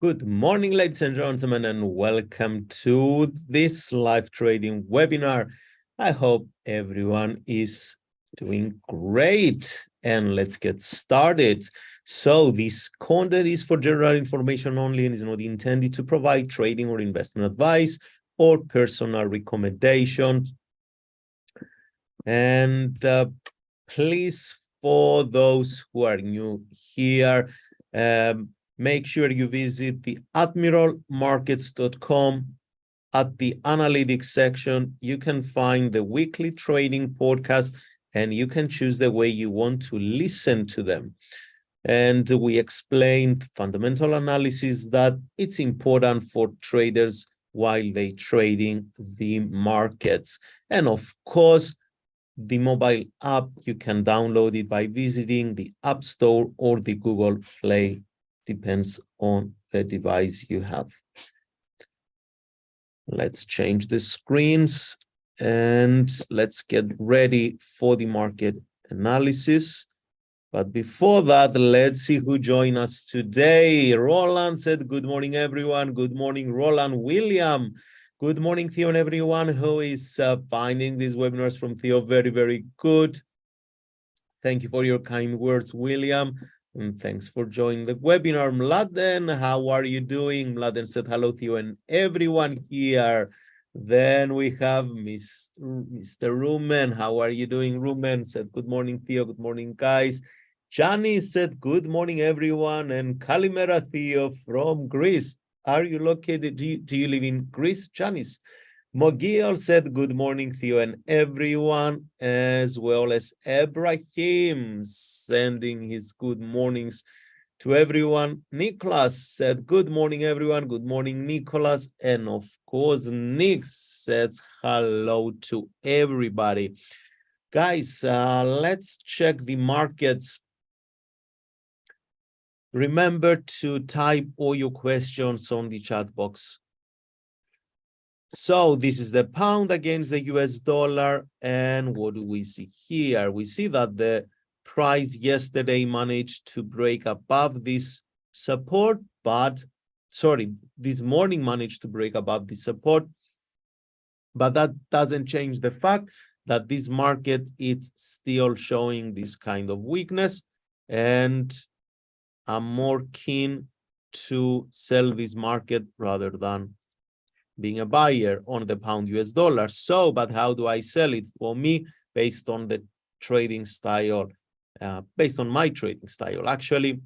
Good morning, ladies and gentlemen, and welcome to this live trading webinar. I hope everyone is doing great, and let's get started. So this content is for general information only and is not intended to provide trading or investment advice or personal recommendations. And please, for those who are new here, make sure you visit the admiralmarkets.com. At the analytics section, you can find the weekly trading podcast, and you can choose the way you want to listen to them. And we explained fundamental analysis that it's important for traders while they trading the markets. And of course, the mobile app, you can download it by visiting the App Store or the Google Play. Depends on the device you have. Let's change the screens and let's get ready for the market analysis. But before that, let's see who joined us today. Roland said, good morning, everyone. Good morning, Roland. William. Good morning, Theo, and everyone who is finding these webinars from Theo. Very, very good. Thank you for your kind words, William. And thanks for joining the webinar. Mladen, how are you doing? Mladen said, hello, Theo, and everyone here. Then we have Mr. Rumen. How are you doing, Rumen? Said, good morning, Theo. Good morning, guys. Jani said, good morning, everyone. And Kalimera Theo from Greece. Are you located? Do you live in Greece, Janice? Mogil said, good morning, Theo, and everyone, as well as Ibrahim sending his good mornings to everyone. Nicholas said, good morning, everyone. Good morning, Nicholas. And of course, Nick says hello to everybody. Guys, let's check the markets. Remember to type all your questions on the chat box. So this is the pound against the US dollar. And what do we see here? We see that the price yesterday managed to break above this support, this morning managed to break above the support. But that doesn't change the fact that this market is still showing this kind of weakness. And I'm more keen to sell this market rather than being a buyer on the pound US dollar. So, but how do I sell it? For me, based on the trading style, based on my trading style, actually,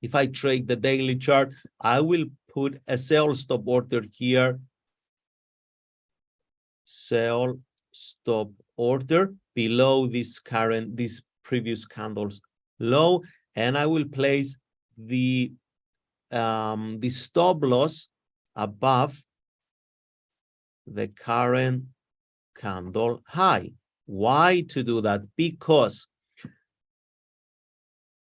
if I trade the daily chart, I will put a sell stop order here. Sell stop order below this previous candle's low, and I will place the stop loss above the current candle high. Why to do that? Because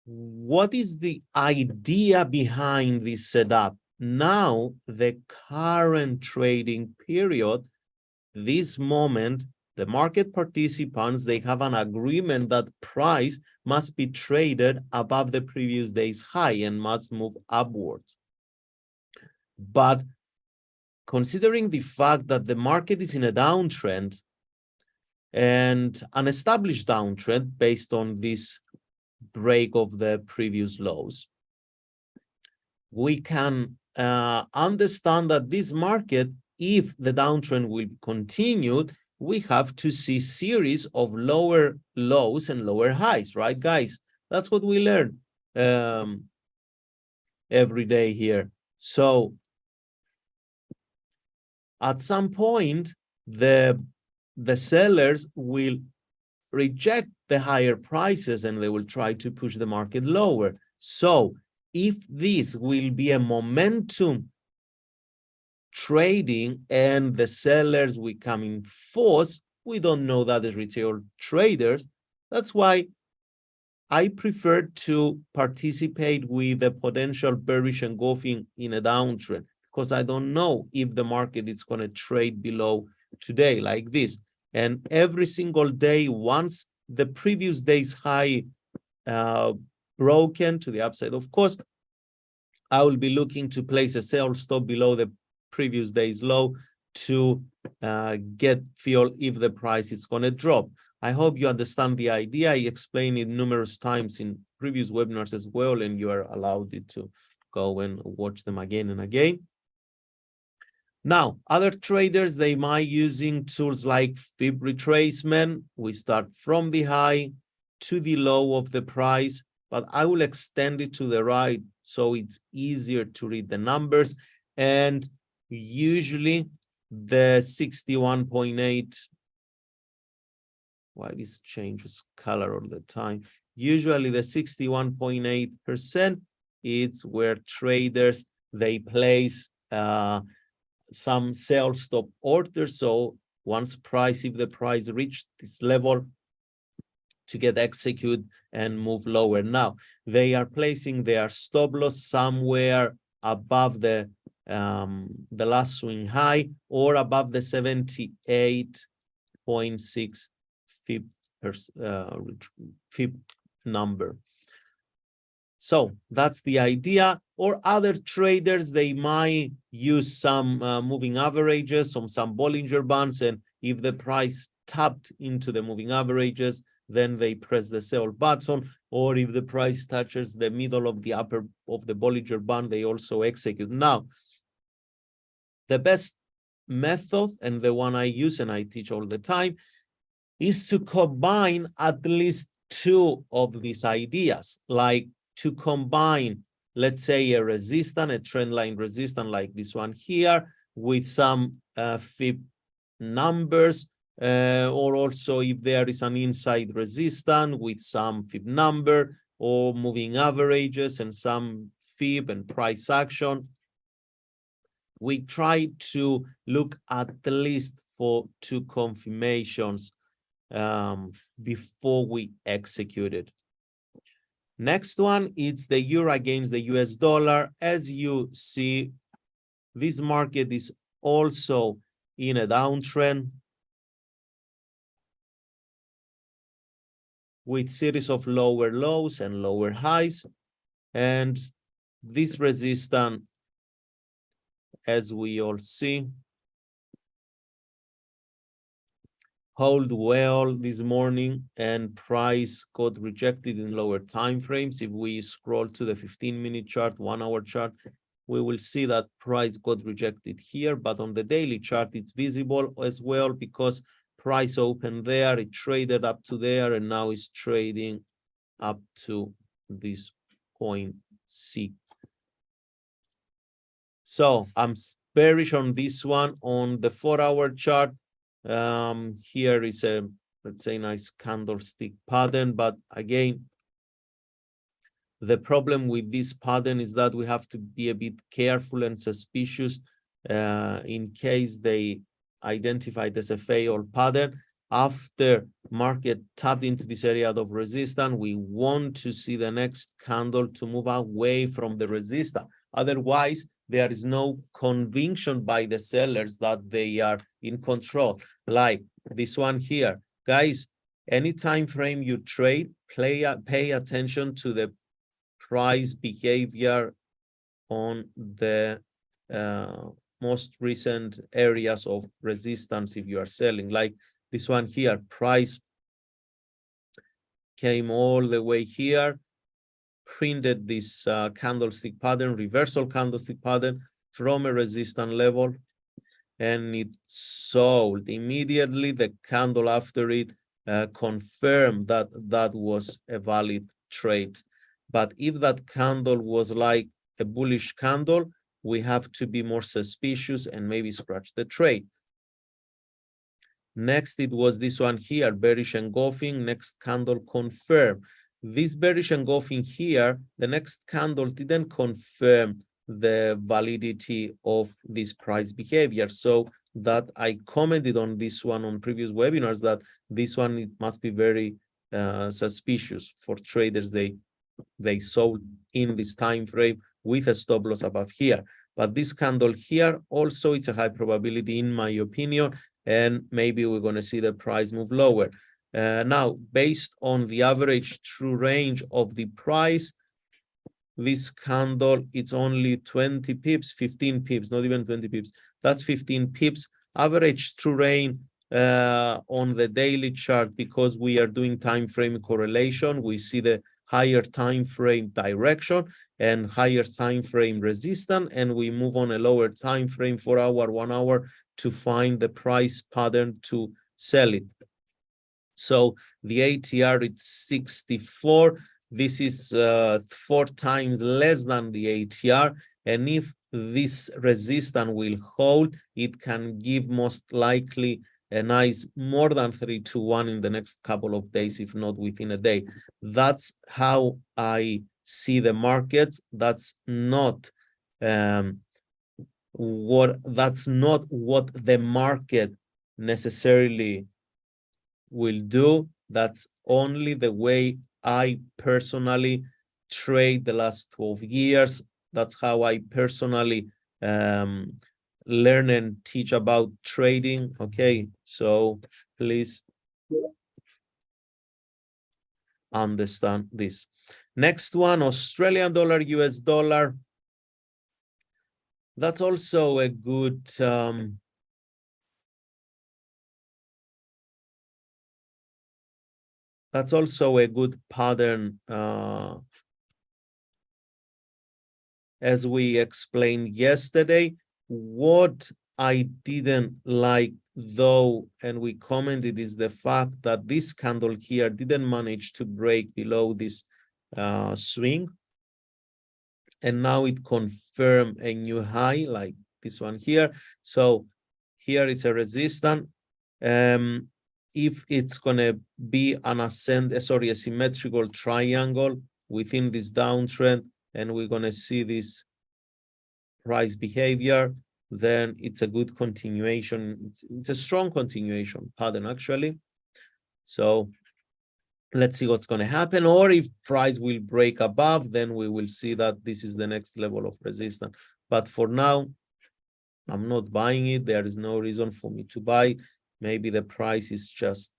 what is the idea behind this setup? Now, the current trading period, this moment, the market participants, they have an agreement that price must be traded above the previous day's high and must move upwards. But considering the fact that the market is in a downtrend and an established downtrend based on this break of the previous lows, we can understand that this market, if the downtrend will be continued, we have to see series of lower lows and lower highs, right, guys? That's what we learn every day here. So at some point, the sellers will reject the higher prices and they will try to push the market lower. So if this will be a momentum trading and the sellers will come in force, we don't know that as retail traders. That's why I prefer to participate with the potential bearish engulfing in a downtrend, because I don't know if the market is going to trade below today like this. And every single day, once the previous day's high broken to the upside, of course, I will be looking to place a sell stop below the previous day's low to get feel if the price is going to drop. I hope you understand the idea. I explained it numerous times in previous webinars as well, and you are allowed to go and watch them again and again. Now, other traders, they might using tools like fib retracement. We start from the high to the low of the price, but I will extend it to the right so it's easier to read the numbers. And usually the 61.8, why this changes color all the time? Usually the 61.8% is where traders, they place some sell stop orders. So once price, if the price reached this level, to get execute and move lower. Now they are placing their stop loss somewhere above the last swing high or above the 78.6 fib number. So that's the idea. Or other traders, they might use some moving averages, some Bollinger Bands, and if the price tapped into the moving averages, then they press the sell button. Or if the price touches the middle of the upper of the Bollinger Band, they also execute. Now, the best method, and the one I use and I teach all the time, is to combine at least two of these ideas, like to combine, let's say, a resistance, a trend line resistance like this one here, with some fib numbers, or also if there is an inside resistance with some fib number, or moving averages and some fib and price action. We try to look at least for two confirmations before we execute it. Next one, it's the euro against the US dollar. As you see, this market is also in a downtrend with series of lower lows and lower highs. And this resistance, as we all see, hold well this morning, and price got rejected in lower time frames. If we scroll to the 15-minute chart, 1-hour chart, we will see that price got rejected here, but on the daily chart it's visible as well, because price opened there, it traded up to there, and now it's trading up to this point C. So I'm bearish on this one. On the 4-hour chart, here is a, let's say, nice candlestick pattern, but again, the problem with this pattern is that we have to be a bit careful and suspicious in case they identified as a failed pattern. After market tapped into this area of resistance, we want to see the next candle to move away from the resistance. Otherwise, there is no conviction by the sellers that they are in control. Like this one here. Guys, any time frame you trade, pay attention to the price behavior on the most recent areas of resistance if you are selling. Like this one here, price came all the way here, printed this candlestick pattern, reversal candlestick pattern from a resistance level, and it sold immediately. The candle after it confirmed that that was a valid trade. But if that candle was like a bullish candle, we have to be more suspicious and maybe scratch the trade. Next, it was this one here, bearish engulfing. Next candle confirm. This bearish engulfing here, the next candle didn't confirm the validity of this price behavior. So that I commented on this one on previous webinars, that this one, it must be very suspicious for traders. They sold in this time frame with a stop loss above here. But this candle here also, it's a high probability in my opinion, and maybe we're going to see the price move lower. Now, based on the average true range of the price, this candle, it's only 20 pips, 15 pips, not even 20 pips. That's 15 pips. Average true rain on the daily chart, because we are doing time frame correlation. We see the higher time frame direction and higher time frame resistance, and we move on a lower time frame, 4 hour, 1 hour, to find the price pattern to sell it. So the ATR, it's 64. This is 4 times less than the ATR. And if this resistance will hold, it can give most likely a nice more than 3-1 in the next couple of days, if not within a day. That's how I see the markets. That's not what the market necessarily will do. That's only the way I personally trade the last 12 years. That's how I personally learn and teach about trading. Okay, so please understand this. Next one, Australian dollar, US dollar. That's also a good pattern, as we explained yesterday. What I didn't like, though, and we commented, is the fact that this candle here didn't manage to break below this swing, and now it confirmed a new high like this one here. So here is a resistance. If it's going to be an a symmetrical triangle within this downtrend, and we're going to see this price behavior, then it's a good continuation. It's a strong continuation pattern, actually. So let's see what's going to happen. Or if price will break above, then we will see that this is the next level of resistance. But for now, I'm not buying it. There is no reason for me to buy. Maybe the price is just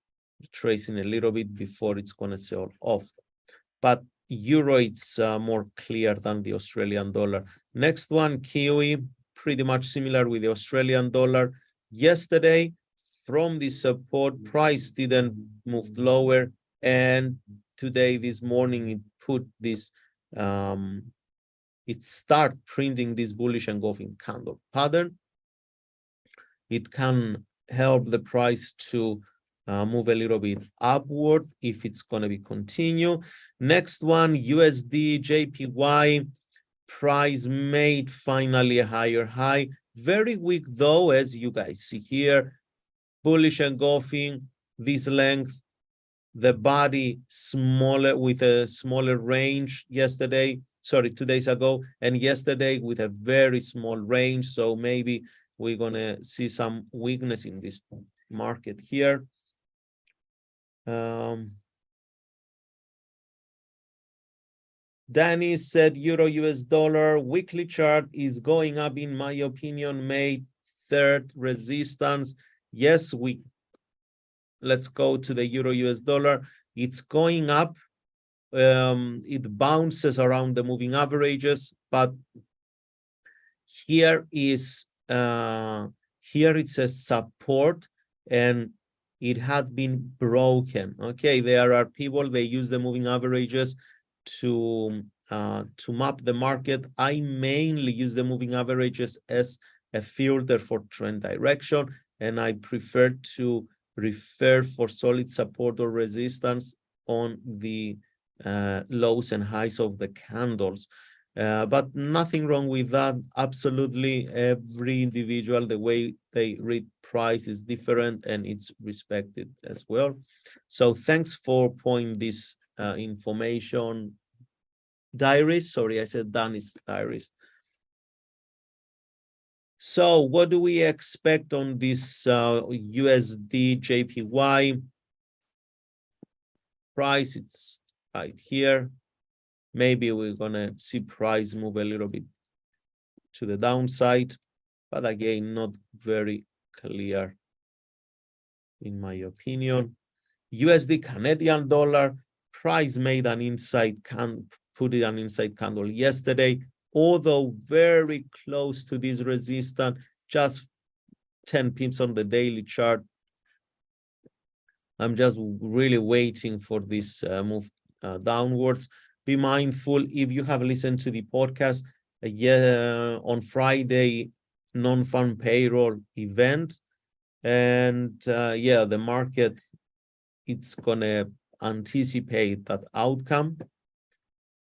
tracing a little bit before it's going to sell off. But euro, it's more clear than the Australian dollar. Next one, Kiwi, pretty much similar with the Australian dollar. Yesterday, from the support, price didn't move lower, and today, this morning, it put this it start printing this bullish engulfing candle pattern. It can help the price to move a little bit upward if it's going to be continue. Next one, USD JPY, price made finally a higher high. Very weak though, as you guys see here. Bullish engulfing, this length, the body smaller, with a smaller range yesterday, 2 days ago, and yesterday with a very small range. So maybe we're going to see some weakness in this market here. Danny said euro US dollar weekly chart is going up, in my opinion, made third resistance. Yes, let's go to the euro US dollar. It's going up. It bounces around the moving averages, but here it's a support, and it had been broken. Okay, there are people, they use the moving averages to map the market. I mainly use the moving averages as a filter for trend direction, and I prefer to refer for solid support or resistance on the lows and highs of the candles. But nothing wrong with that. Absolutely, every individual, the way they read price is different, and it's respected as well. So thanks for pointing this information, Diaries. Sorry, I said Danny's Diaries. So what do we expect on this USD JPY price? It's right here. Maybe we're gonna see price move a little bit to the downside, but again, not very clear in my opinion. USD Canadian dollar, price made an inside put it an inside candle yesterday, although very close to this resistance, just 10 pips on the daily chart. I'm just really waiting for this move downwards. Be mindful, if you have listened to the podcast, on Friday, non-farm payroll event, and the market, it's gonna anticipate that outcome.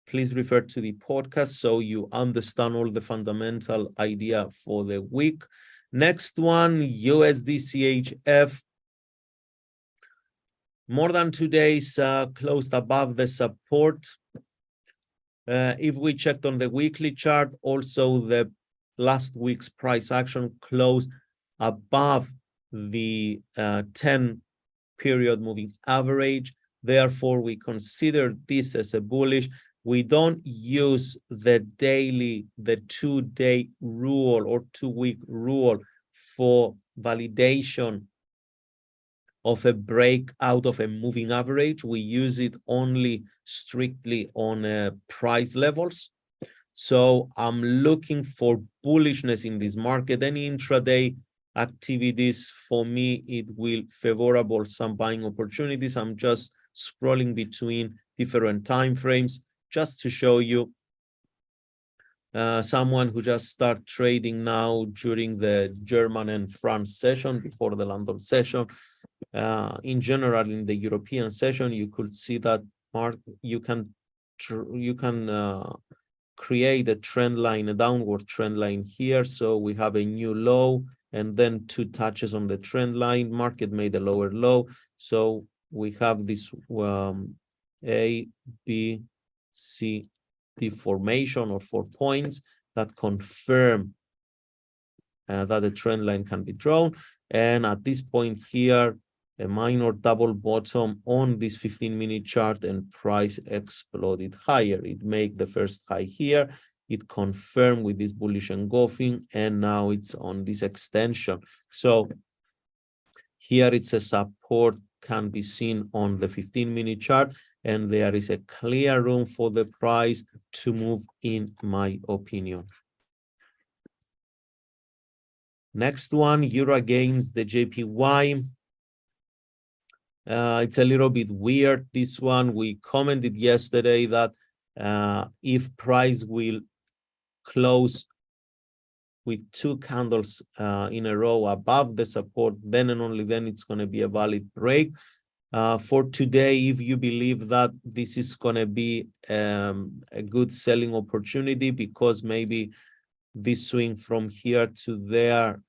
Please refer to the podcast so you understand all the fundamental idea for the week. Next one, USD CHF. More than 2 days closed above the support. If we checked on the weekly chart, also the last week's price action closed above the 10 period moving average. Therefore, we consider this as a bullish. We don't use the daily, the 2-day rule or 2-week rule for validation of a break out of a moving average. We use it only strictly on price levels. So I'm looking for bullishness in this market. Any intraday activities, for me, it will favorable some buying opportunities. I'm just scrolling between different time frames just to show you someone who just start trading now during the German and France session before the London session. In general, in the European session, you could see that you can create a trend line, a downward trend line here. So we have a new low and then 2 touches on the trend line. Market made a lower low. So we have this A, B, C, D formation of 4 points that confirm that the trend line can be drawn. And at this point here, a minor double bottom on this 15-minute chart, and price exploded higher. It made the first high here. It confirmed with this bullish engulfing, and now it's on this extension. So here it's a support can be seen on the 15-minute chart, and there is a clear room for the price to move, in my opinion. Next one, euro against the JPY. It's a little bit weird, this one. We commented yesterday that if price will close with 2 candles in a row above the support, then and only then it's going to be a valid break. For today, if you believe that this is going to be a good selling opportunity, because maybe this swing from here to there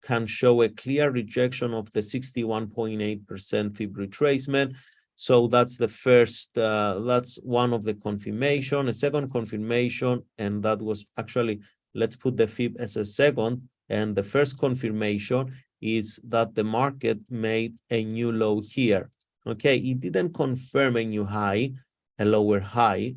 can show a clear rejection of the 61.8% fib retracement. So that's the first, that's one of the confirmation. A second confirmation, and that was actually, let's put the fib as a second. And the first confirmation is that the market made a new low here. Okay, it didn't confirm a new high, a lower high.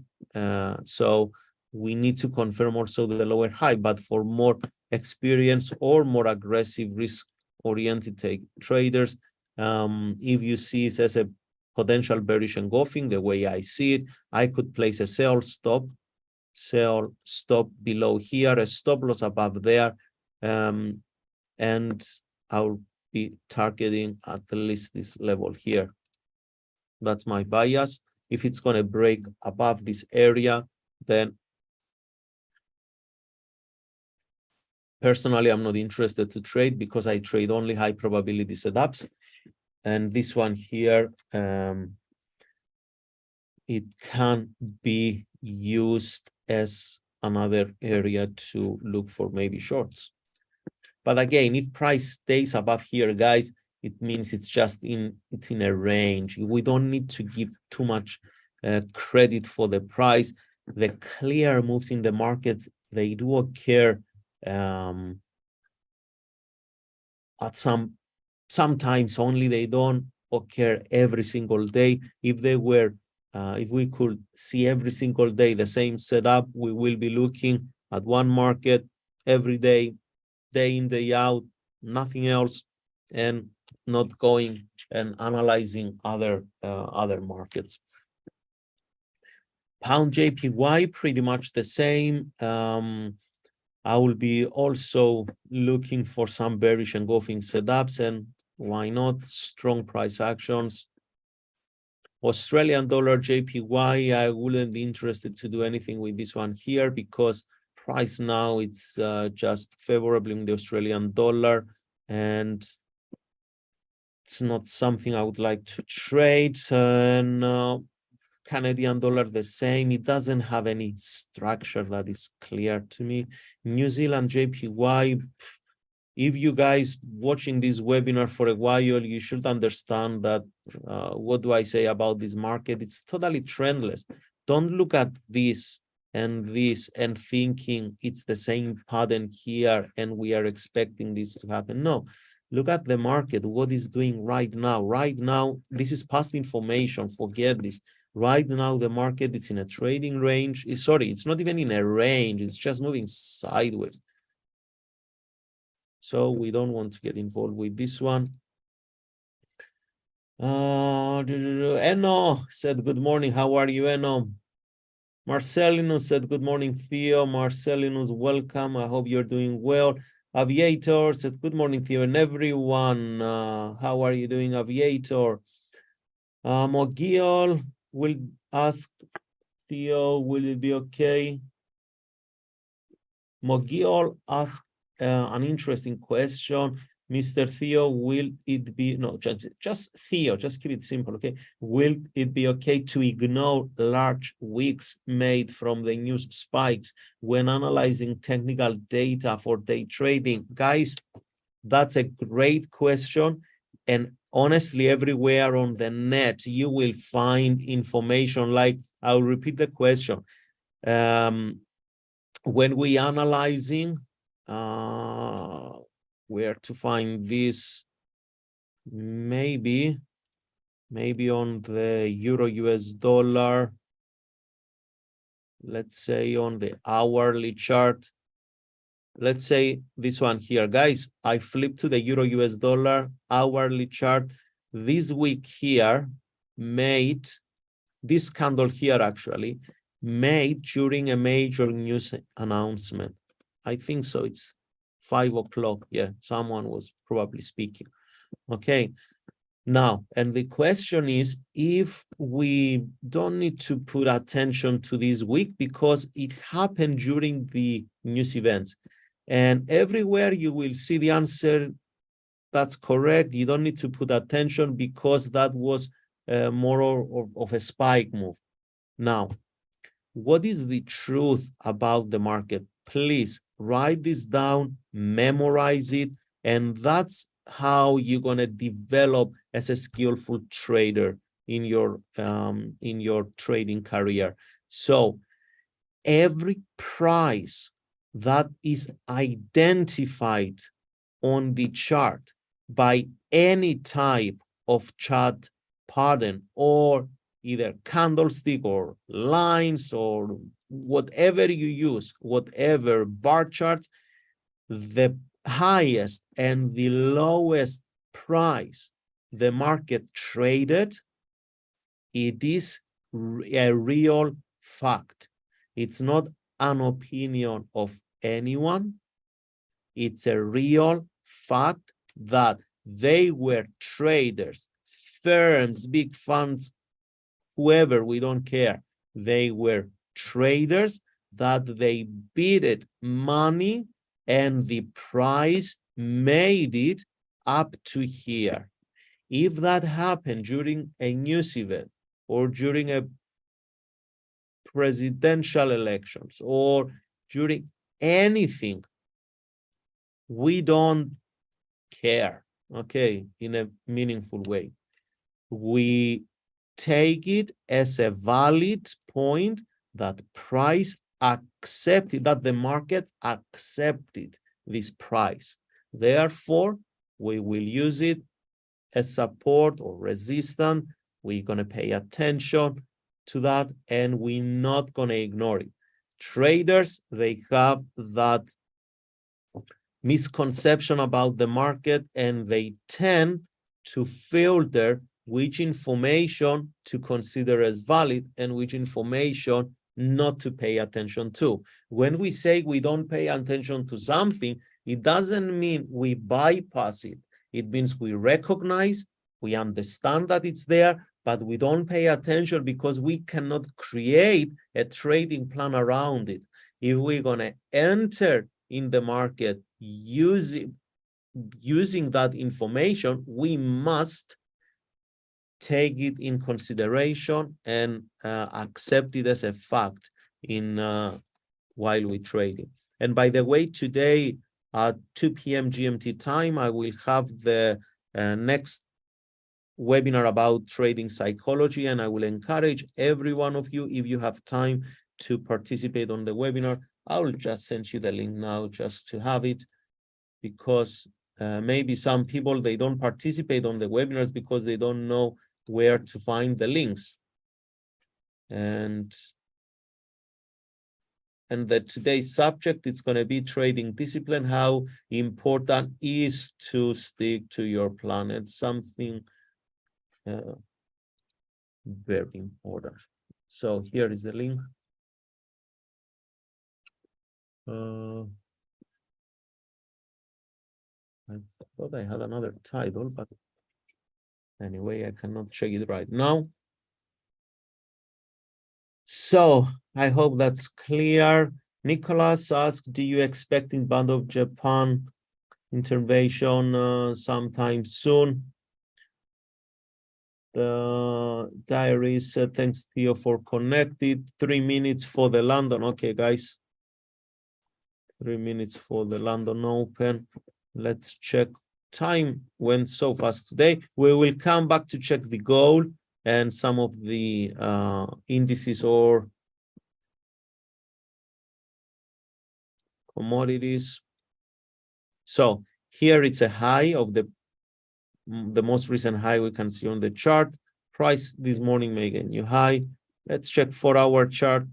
So we need to confirm also the lower high, but for more experienced or more aggressive risk-oriented traders, if you see it as a potential bearish engulfing, the way I see it, I could place a sell stop below here, a stop loss above there, and I'll be targeting at least this level here. That's my bias. If it's going to break above this area, then personally, I'm not interested to trade, because I trade only high probability setups. And this one here, it can be used as another area to look for maybe shorts. But again, if price stays above here, guys, it means it's just it's in a range. We don't need to give too much credit for the price. The clear moves in the market, they do occur at sometimes only. They don't occur every single day. If they were, if we could see every single day the same setup, we will be looking at one market every day, day in, day out, nothing else, and not going and analyzing other markets. Pound JPY, pretty much the same. I will be also looking for some bearish engulfing setups, and why not strong price actions. Australian dollar JPY, I wouldn't be interested to do anything with this one here because price now it's just favorable in the Australian dollar, and it's not something I would like to trade. And Canadian dollar the same. It doesn't have any structure that is clear to me. New Zealand JPY, if you guys watching this webinar for a while, you should understand that what do I say about this market? It's totally trendless. Don't look at this and thinking it's the same pattern here and we are expecting this to happen. No, look at the market, what is doing right now. Right now, this is past information, forget this. Right now, the market is in a trading range. Sorry, it's not even in a range. It's just moving sideways. So we don't want to get involved with this one. Eno said, good morning. How are you, Eno? Marcelinus said, good morning, Theo. Marcelinus, welcome. I hope you're doing well. Aviator said, good morning, Theo, and everyone. How are you doing, Aviator? Mogiol will ask Theo, will it be okay? Mogiol asked an interesting question. Mr. Theo, will it be, no, just Theo, just keep it simple, okay? Will it be okay to ignore large wicks made from the news spikes when analyzing technical data for day trading? Guys, that's a great question. And honestly, everywhere on the net, you will find information like, I'll repeat the question. When we analyzing, where to find this, maybe on the euro US dollar, let's say on the hourly chart, let's say this one here, guys. I flip to the euro US dollar hourly chart. This week here made this candle here actually made during a major news announcement. I think so, it's 5 o'clock. Yeah, someone was probably speaking. Okay, now, and the question is if we don't need to put attention to this week because it happened during the news events. And everywhere you will see the answer, that's correct. You don't need to put attention because that was more of a spike move. Now, what is the truth about the market? Please write this down, memorize it, and that's how you're going to develop as a skillful trader in your trading career. So every price that is identified on the chart by any type of chart pattern or either candlestick or lines or whatever you use, whatever bar charts, the highest and the lowest price the market traded, it is a real fact. It's not an opinion of anyone. It's a real fact that they were traders, firms, big funds, whoever, we don't care. They were traders that they bid money and the price made it up to here. If that happened during a news event or during a presidential elections or during anything, we don't care, okay, in a meaningful way. We take it as a valid point that price accepted, that the market accepted this price. Therefore, we will use it as support or resistance. We're going to pay attention to that and we're not going to ignore it. Traders, they have that misconception about the market and they tend to filter which information to consider as valid and which information not to pay attention to. When we say we don't pay attention to something, it doesn't mean we bypass it. It means we recognize, we understand that it's there, but we don't pay attention because we cannot create a trading plan around it. If we're going to enter in the market using that information, we must take it in consideration and accept it as a fact in while we trade it. And by the way, today at 2 p.m. GMT time, I will have the next webinar about trading psychology, and I will encourage every one of you, if you have time, to participate on the webinar. I will just send you the link now just to have it, because maybe some people, they don't participate on the webinars because they don't know where to find the links. And that today's subject, it's going to be trading discipline, how important is to stick to your plan. It's something very important. So here is the link. I thought I had another title, but anyway, I cannot check it right now. So I hope that's clear. Nicholas asked, do you expect in Bank of Japan intervention sometime soon? The diary said, thanks Theo for connected. 3 minutes for the London. Okay, guys. 3 minutes for the London Open. Let's check. Time went so fast today. We will come back to check the gold and some of the indices or commodities. So here it's a high of the most recent high we can see on the chart. Price this morning made a new high. Let's check 4-hour chart.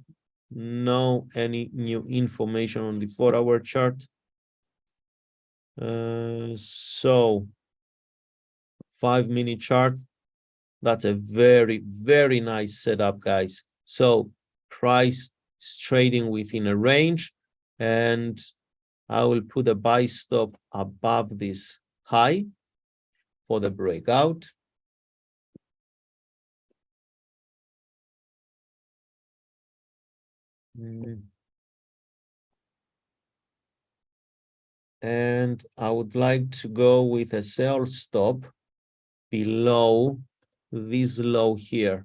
No any new information on the 4-hour chart. So 5-minute chart. That's a very, very nice setup, guys. So price is trading within a range, and I will put a buy stop above this high for the breakout. And I would like to go with a sell stop below this low here.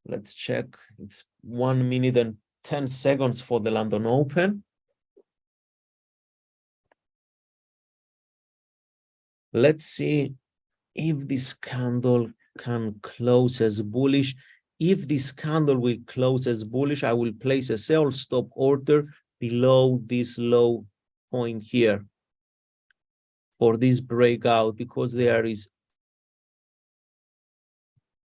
Let's check. It's 1 minute and 10 seconds for the London Open. Let's see if this candle can close as bullish. If this candle will close as bullish, I will place a sell stop order below this low point here for this breakout, because there is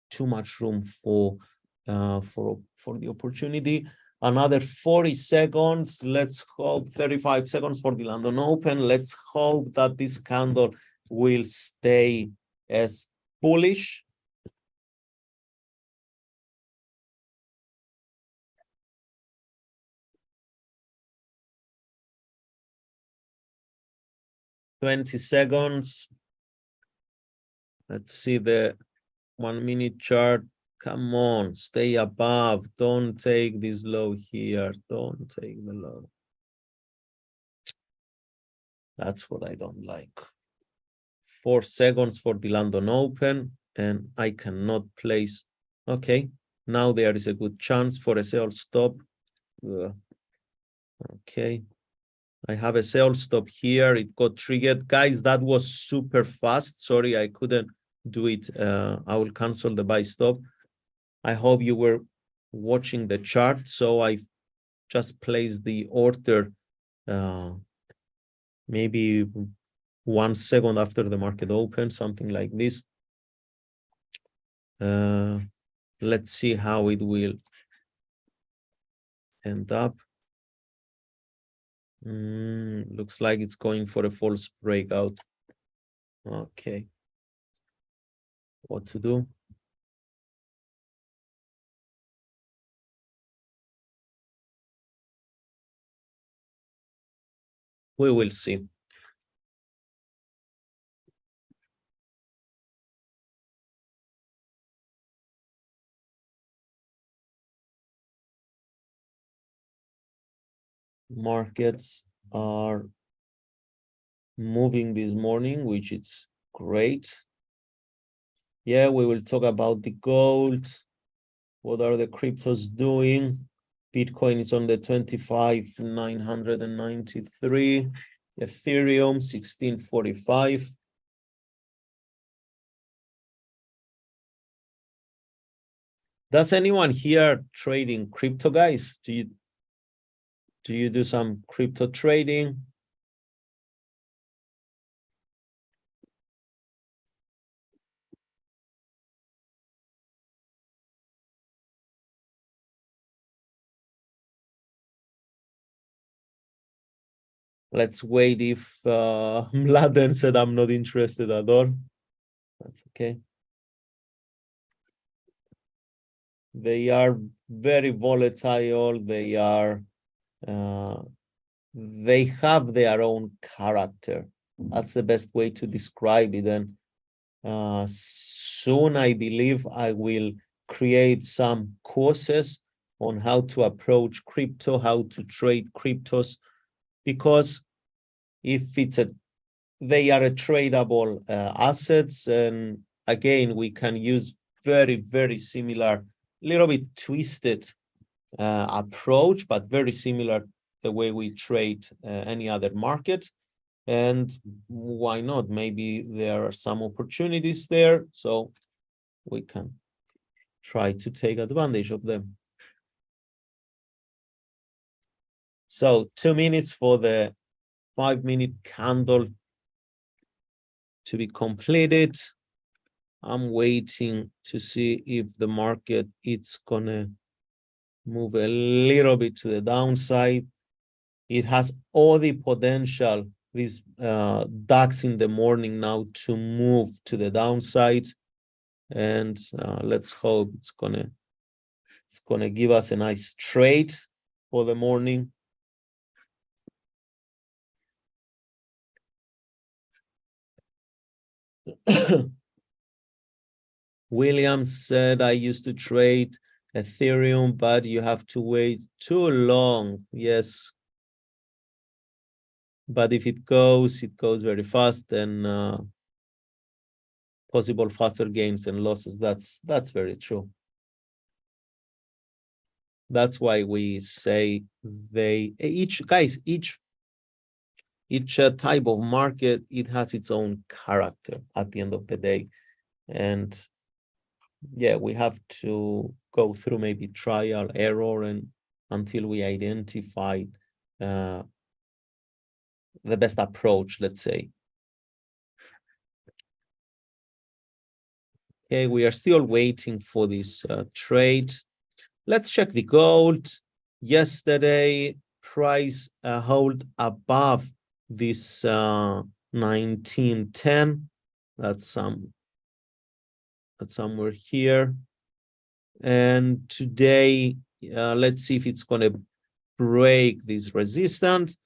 too much room for the opportunity. Another 40 seconds. Let's hope 35 seconds for the London Open. Let's hope that this candle will stay as bullish. Twenty seconds. Let's see the 1 minute chart. Come on, stay above. Don't take this low here. Don't take the low. That's what I don't like. 4 seconds for the London Open, and I cannot place. Okay, now there is a good chance for a sell stop. Okay, I have a sell stop here. It got triggered. Guys, that was super fast. Sorry, I couldn't do it. I will cancel the buy stop. I hope you were watching the chart. So I just placed the order maybe 1 second after the market opened, something like this. Let's see how it will end up. Looks like it's going for a false breakout. Okay. what to do. We will see. Markets are moving this morning, which is great. Yeah, we will talk about the gold. What are the cryptos doing? Bitcoin is on the 25,993. Ethereum 1645. Does anyone here trading crypto, guys? Do you do some crypto trading? Let's wait if Mladen said I'm not interested at all. That's okay. They are very volatile. They have their own character. That's the best way to describe it. And soon, I believe, I will create some courses on how to approach crypto, how to trade cryptos, because if they are a tradable assets, and again, we can use very, very similar, little bit twisted approach, but very similar the way we trade any other market. And why not? Maybe there are some opportunities there, so we can try to take advantage of them. So 2 minutes for the 5-minute candle to be completed. I'm waiting to see if the market it's gonna move a little bit to the downside. It has all the potential, this DAX in the morning now, to move to the downside, and let's hope it's gonna give us a nice trade for the morning. Williams said, I used to trade Ethereum, but you have to wait too long. Yes. But if it goes very fast, and possible faster gains and losses. That's very true. That's why we say each type of market, it has its own character at the end of the day. And yeah, we have to go through maybe trial, error, and until we identify the best approach, let's say. Okay, we are still waiting for this trade. Let's check the gold. Yesterday, price hold above this 1910. That's somewhere here. And today, let's see if it's going to break this resistance.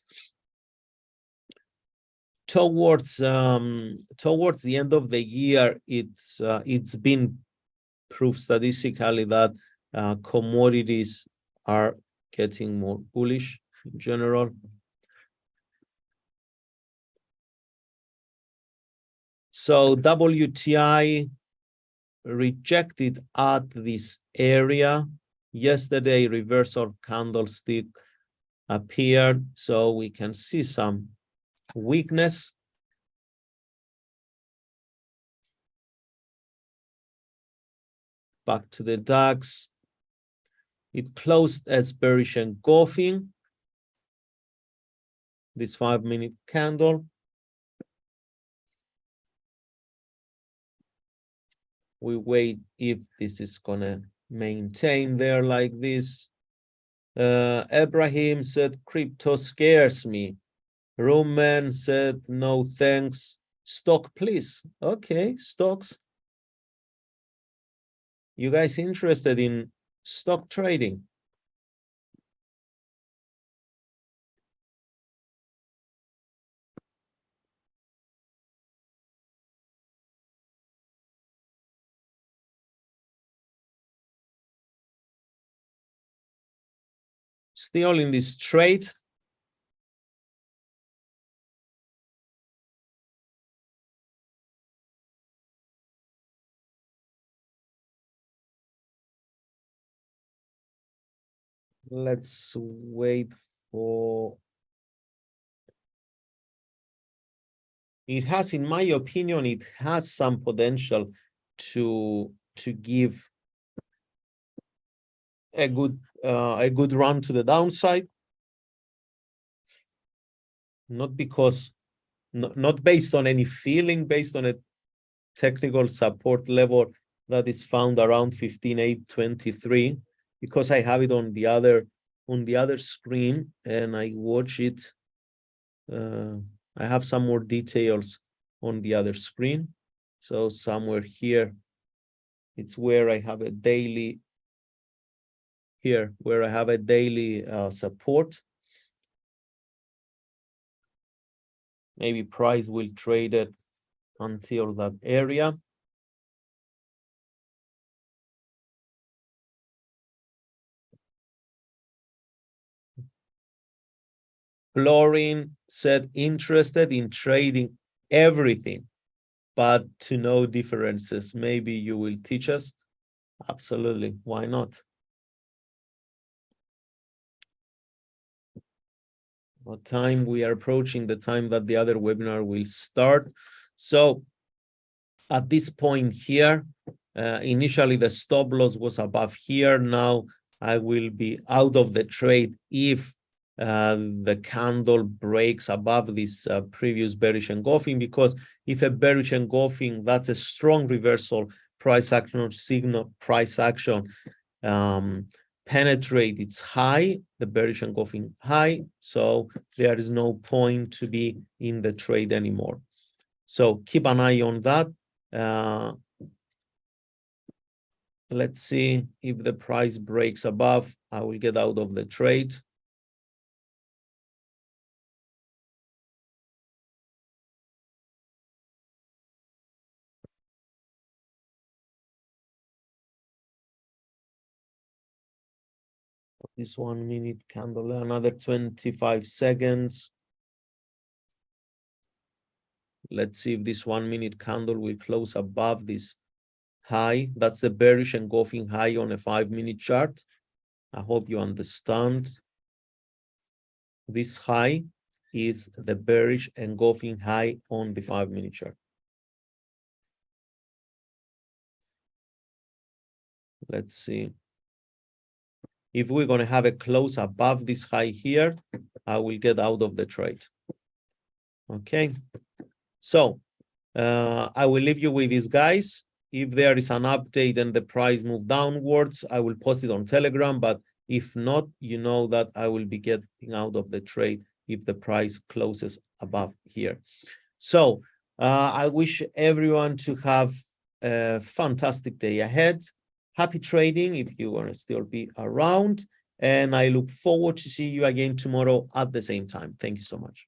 Towards the end of the year, it's been proved statistically that commodities are getting more bullish in general. So WTI rejected at this area. Yesterday, reversal candlestick appeared, so we can see some weakness. Back to the DAX. It closed as bearish engulfing. This 5-minute candle. We wait if this is gonna maintain there like this. Ibrahim said, crypto scares me. Roman said, no thanks. Stock, please. Okay, stocks. You guys interested in stock trading? Still in this trade? Let's wait for... It has, in my opinion, it has some potential to give a good run to the downside. Not because, not based on any feeling, based on a technical support level that is found around 15,823, because I have it on the other screen and I watch it. I have some more details on the other screen. So somewhere here, it's where I have a daily here, where I have a daily support. Maybe price will trade it until that area. Florin said interested in trading everything, but to know differences. Maybe you will teach us. Absolutely. Why not? What time we are approaching the time that the other webinar will start. So at this point here, initially the stop loss was above here. Now I will be out of the trade if the candle breaks above this previous bearish engulfing, because if a bearish engulfing, that's a strong reversal price action signal, price action penetrate its high, the bearish engulfing high, so there is no point to be in the trade anymore. So keep an eye on that. Let's see if the price breaks above, I will get out of the trade. This 1 minute candle, another 25 seconds. Let's see if this 1 minute candle will close above this high. That's the bearish engulfing high on a 5 minute chart. I hope you understand. This high is the bearish engulfing high on the 5 minute chart. Let's see. If we're going to have a close above this high here, I will get out of the trade. Okay. So I will leave you with these guys. If there is an update and the price move downwards, I will post it on Telegram. But if not, you know that I will be getting out of the trade if the price closes above here. So I wish everyone to have a fantastic day ahead. Happy trading if you want to still be around. And I look forward to see you again tomorrow at the same time. Thank you so much.